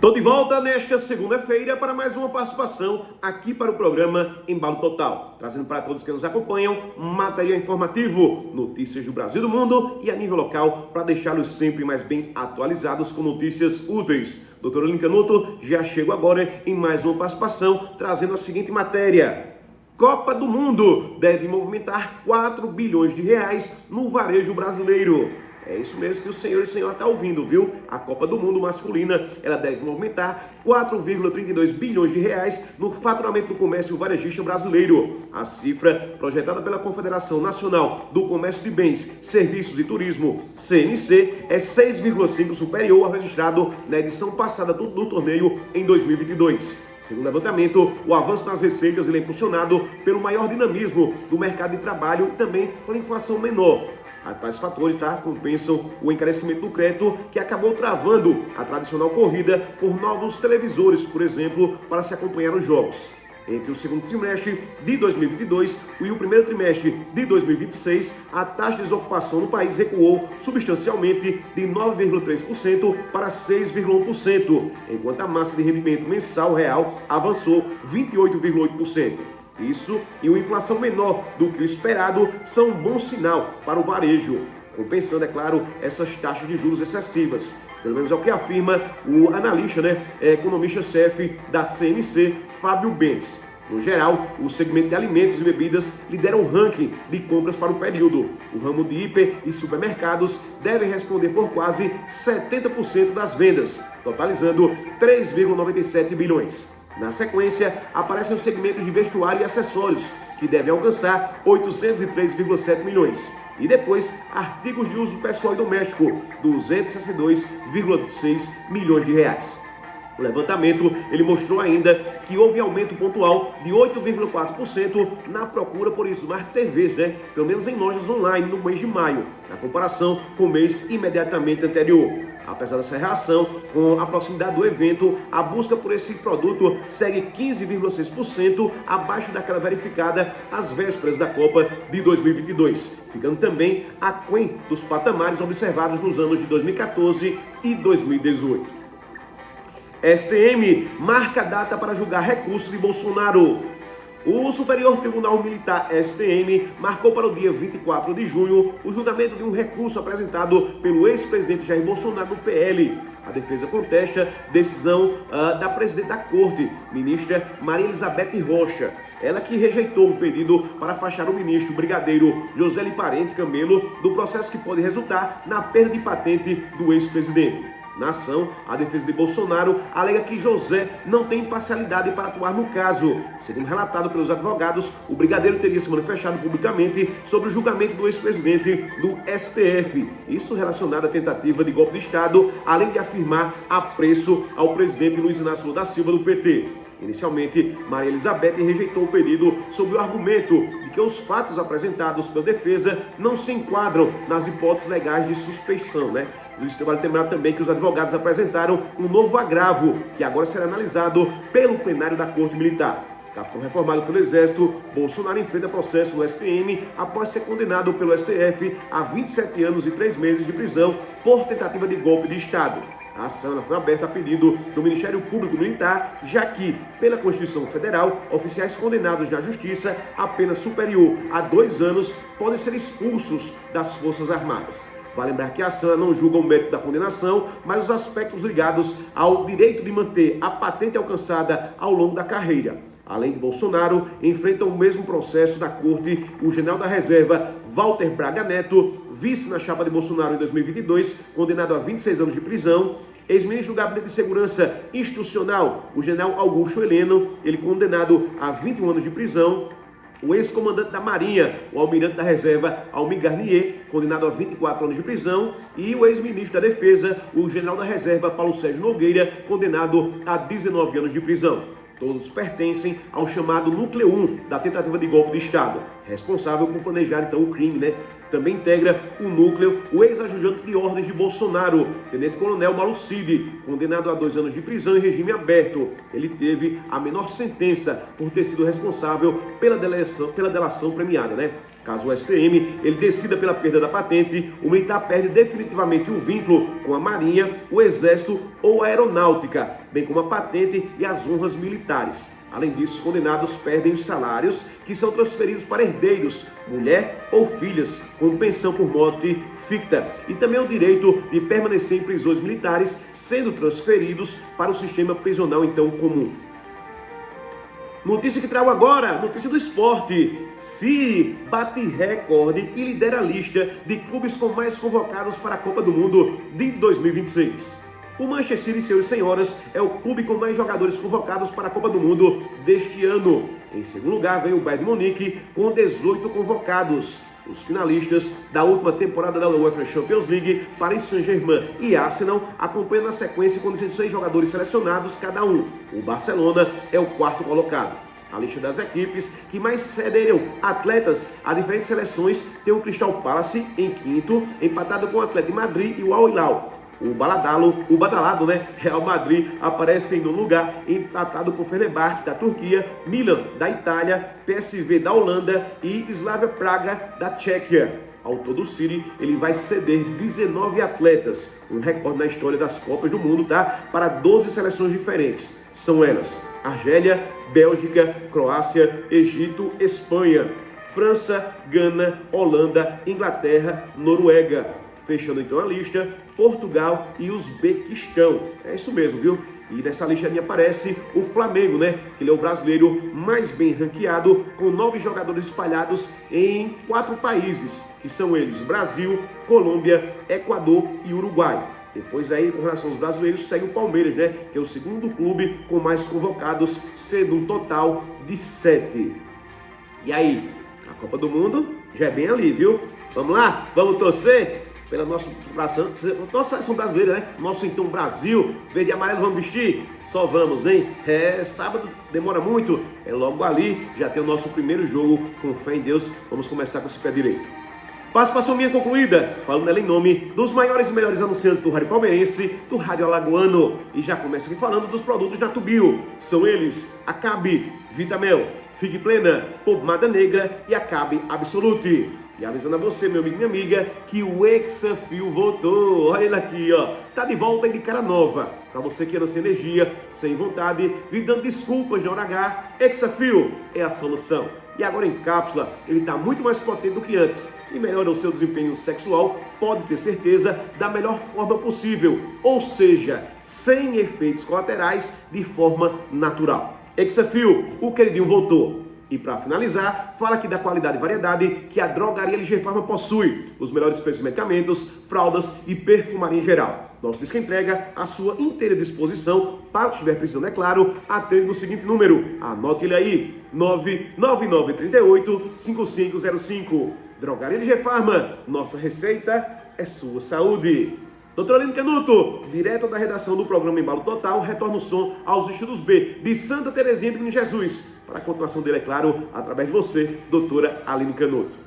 Estou de volta nesta segunda-feira para mais uma participação aqui para o programa Embalo Total, trazendo para todos que nos acompanham material informativo, notícias do Brasil e do mundo e a nível local para deixá-los sempre mais bem atualizados com notícias úteis. Dr. Olinho Canuto já chego agora em mais uma participação trazendo a seguinte matéria. Copa do Mundo deve movimentar 4 bilhões de reais no varejo brasileiro. É isso mesmo que o senhor e a senhora está ouvindo, viu? A Copa do Mundo masculina, ela deve movimentar 4,32 bilhões de reais no faturamento do comércio varejista brasileiro. A cifra, projetada pela Confederação Nacional do Comércio de Bens, Serviços e Turismo, CNC, é 6,5 superior ao registrado na edição passada do torneio em 2022. Segundo o levantamento, o avanço nas receitas é impulsionado pelo maior dinamismo do mercado de trabalho e também pela inflação menor. Tais fatores compensam o encarecimento do crédito, que acabou travando a tradicional corrida por novos televisores, por exemplo, para se acompanhar os jogos. Entre o segundo trimestre de 2022 e o primeiro trimestre de 2026, a taxa de desocupação no país recuou substancialmente de 9,3% para 6,1%, enquanto a massa de rendimento mensal real avançou 28,8%. Isso e uma inflação menor do que o esperado são um bom sinal para o varejo, compensando, é claro, essas taxas de juros excessivas. Pelo menos é o que afirma o analista, economista-chefe da CNC, Fábio Bentes. No geral, o segmento de alimentos e bebidas lidera o ranking de compras para o período. O ramo de hiper e supermercados deve responder por quase 70% das vendas, totalizando 3,97 bilhões. Na sequência, aparecem os segmentos de vestuário e acessórios, que devem alcançar 803,7 milhões. E depois, artigos de uso pessoal e doméstico, 262,6 milhões de reais. O levantamento ele mostrou ainda que houve aumento pontual de 8,4% na procura por Smart TVs, pelo menos em lojas online no mês de maio, na comparação com o mês imediatamente anterior. Apesar dessa reação, com a proximidade do evento, a busca por esse produto segue 15,6% abaixo daquela verificada às vésperas da Copa de 2022, ficando também aquém dos patamares observados nos anos de 2014 e 2018. STM marca data para julgar recurso de Bolsonaro. O Superior Tribunal Militar STM marcou para o dia 24 de junho o julgamento de um recurso apresentado pelo ex-presidente Jair Bolsonaro no PL. A defesa contesta decisão da presidente da Corte, ministra Maria Elizabeth Rocha. Ela que rejeitou um pedido para afastar o ministro brigadeiro José Parente Camelo do processo que pode resultar na perda de patente do ex-presidente. Na ação, a defesa de Bolsonaro alega que José não tem imparcialidade para atuar no caso. Segundo relatado pelos advogados, o brigadeiro teria se manifestado publicamente sobre o julgamento do ex-presidente do STF. Isso relacionado à tentativa de golpe de Estado, além de afirmar apreço ao presidente Luiz Inácio Lula da Silva do PT. Inicialmente, Maria Elizabeth rejeitou o pedido sob o argumento de que os fatos apresentados pela defesa não se enquadram nas hipóteses legais de suspeição, Isso vale lembrar também que os advogados apresentaram um novo agravo, que agora será analisado pelo plenário da Corte Militar. Capitão reformado pelo Exército, Bolsonaro enfrenta processo no STM após ser condenado pelo STF a 27 anos e 3 meses de prisão por tentativa de golpe de Estado. A ação foi aberta a pedido do Ministério Público Militar, já que, pela Constituição Federal, oficiais condenados na Justiça a pena superior a 2 anos podem ser expulsos das Forças Armadas. Vale lembrar que a ação não julga o mérito da condenação, mas os aspectos ligados ao direito de manter a patente alcançada ao longo da carreira. Além de Bolsonaro, enfrentam o mesmo processo da Corte o general da reserva Walter Braga Neto, vice na chapa de Bolsonaro em 2022, condenado a 26 anos de prisão. Ex-ministro do Gabinete de Segurança Institucional, o general Augusto Heleno, ele condenado a 21 anos de prisão. O ex-comandante da Marinha, o almirante da reserva Almir Garnier, condenado a 24 anos de prisão. E o ex-ministro da Defesa, o general da reserva Paulo Sérgio Nogueira, condenado a 19 anos de prisão. Todos pertencem ao chamado Núcleo 1 da tentativa de golpe de Estado, responsável por planejar então o crime, Também integra o núcleo o ex-ajudante de ordens de Bolsonaro, tenente-coronel Malucide, condenado a 2 anos de prisão em regime aberto. Ele teve a menor sentença por ter sido responsável pela delação premiada, Caso o STM ele decida pela perda da patente, o militar perde definitivamente o vínculo com a Marinha, o Exército ou a Aeronáutica, bem como a patente e as honras militares. Além disso, os condenados perdem os salários que são transferidos para herdeiros, mulher ou filhas, com pensão por morte ficta, e também o direito de permanecer em prisões militares, sendo transferidos para o sistema prisional então comum. Notícia que trago agora, notícia do esporte. Siri bate recorde e lidera a lista de clubes com mais convocados para a Copa do Mundo de 2026. O Manchester City, senhores e senhoras, é o clube com mais jogadores convocados para a Copa do Mundo deste ano. Em segundo lugar vem o Bayern de Munique com 18 convocados. Os finalistas da última temporada da UEFA Champions League, Paris Saint-Germain e Arsenal, acompanham na sequência com 16 jogadores selecionados cada um. O Barcelona é o quarto colocado. A lista das equipes que mais cederam atletas a diferentes seleções tem o Crystal Palace em quinto, empatado com o Atlético de Madrid e o Al Hilal. O badalado, Real Madrid aparece em nono lugar, empatado com o Fenerbahçe da Turquia, Milan da Itália, PSV da Holanda e Slavia Praga da Tchequia. Ao todo, o City ele vai ceder 19 atletas, um recorde na história das Copas do Mundo, para 12 seleções diferentes. São elas: Argélia, Bélgica, Croácia, Egito, Espanha, França, Gana, Holanda, Inglaterra, Noruega. Fechando então a lista, Portugal e Uzbequistão. É isso mesmo, viu? E nessa lista me aparece o Flamengo, que ele é o brasileiro mais bem ranqueado, com 9 jogadores espalhados em 4 países, que são eles: Brasil, Colômbia, Equador e Uruguai. Depois aí, com relação aos brasileiros, segue o Palmeiras, que é o segundo clube com mais convocados, sendo um total de 7. E aí, a Copa do Mundo já é bem ali, viu? Vamos lá? Vamos torcer pela nossa seleção brasileira, Nosso então Brasil, verde e amarelo, vamos vestir? Só vamos, hein? Sábado demora muito, é logo ali, já tem o nosso primeiro jogo, com fé em Deus, vamos começar com esse pé direito. Participação minha concluída, falando ela em nome dos maiores e melhores anunciantes do rádio palmeirense, do rádio alagoano. E já começo aqui falando dos produtos Natubio. São eles: Acabe, Vitamel, Figue Plena, Pomada Negra e Acabe Absolute. E avisando a você, meu amigo e minha amiga, que o Exafil voltou. Olha ele aqui, ó. Tá de volta aí de cara nova. Pra você que anda sem energia, sem vontade, vive dando desculpas na hora H, Exafil é a solução. E agora em cápsula, ele está muito mais potente do que antes e melhora o seu desempenho sexual, pode ter certeza, da melhor forma possível. Ou seja, sem efeitos colaterais, de forma natural. Exafil, o queridinho voltou. E para finalizar, fala aqui da qualidade e variedade que a Drogaria LG Farma possui. Os melhores preços de medicamentos, fraldas e perfumaria em geral. Nosso disco entrega à sua inteira disposição. Para o que estiver precisando, é claro, atende no seguinte número. Anote ele aí: 99938-5505. Drogaria LG Farma. Nossa receita é sua saúde. Doutor Aline Canuto, direto da redação do programa Embalo Total, retorna o som aos estudos B de Santa Terezinha de Menino Jesus. Para a continuação dele, é claro, através de você, doutora Aline Canuto.